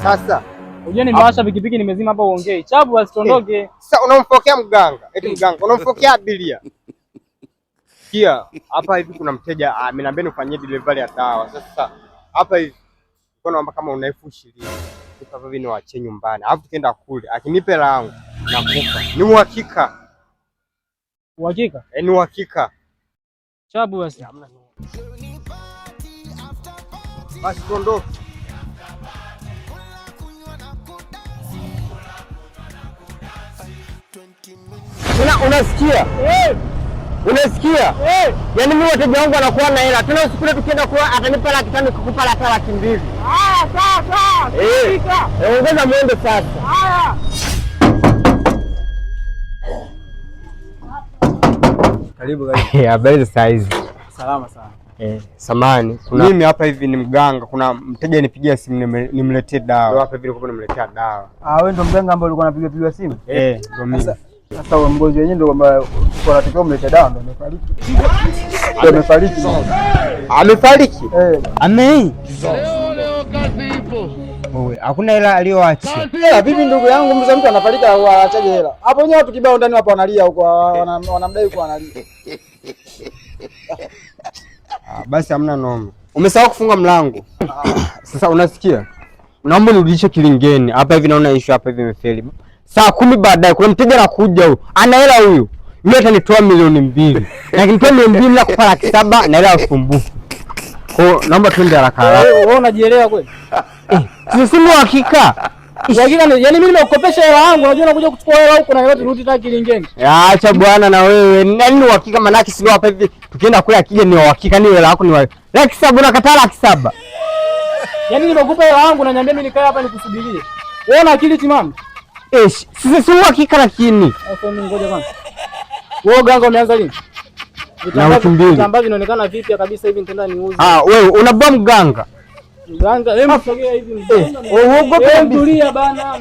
Sasa unajua nimewasha pikipiki nimezima hapa uongee. Chabu asitondoke. Sasa unamfokea mganga. Eti mganga unamfokea abiria. Kia, hapa hivi kuna mteja ameniambia nifanyie delivery ya dawa. Sasa hapa hivi niko naomba kama una 20,000. Sasa hivi niwaache nyumbani. Alafu tukienda kule akinipe langu nakufa. Ni uhakika. Uhakika? Ni uhakika. Chabu basi. Basi tuondoke. Unasikia? Unasikia? Yaani mimi wateja wangu wanakuwa na hela. Tena usiku ile tukienda kwa atanipa 500 kukupa 200,000. Sawa. Ongeza mwendo sasa. Haya. Karibu. Habari za hizi? Salama sana. Samani, mimi hapa hivi ni mganga. Kuna mteja nipigia simu nimletee dawa. Ndio hapa hivi nilikuwa nimletea dawa. Wewe ndo mganga ambaye ulikuwa unapiga simu? Ndio mimi. Sasa wewe mgonjwa wenyewe ndio kwamba unatakiwa umlete dawa ndio amefariki. Amefariki? Leo kazi ipo. Wewe hakuna hela aliyoacha. Vipi ndugu yangu, mzee mtu anafariki aachaje hela? Hapo wenyewe watu kibao ndani hapo wanalia huko wanamdai huko wanalia. Basi hamna noma. Umesahau kufunga mlango. Sasa unasikia? Naomba nirudishe kilingeni. Hapa hivi naona issue hapa hivi imefeli. Saa 10 baadaye kuna mteja anakuja huyo. Ana hela huyo. Yule atanitoa 2,000,000. Na kinitoa 2,000,000 na kupa 700,000 na hela usumbufu. Kwa naomba twende haraka haraka. Wewe unajielewa kweli? Sisi ni uhakika. Yaani mimi nimekukopesha hela yangu, unajua unakuja kuchukua hela huko na yote rudi tena kilingeni. Acha bwana na wewe. Nani uhakika manaki sio hapa hivi. Tukienda kule akija ni uhakika ni hela yako ni 700,000 unakataa 700,000. Yaani nimekupa hela yangu na niambia mimi nikae hapa nikusubirie. Wewe una akili timamu? Sisi si uhakika lakini. Sasa mimi ngoja kwanza. Wewe ganga umeanza lini? Na wiki 2. Vitambaa vinaonekana vipya kabisa hivi nitaenda niuze. Wewe unabwa mganga. Mganga, hebu sogea hivi. Uogope tulia bana.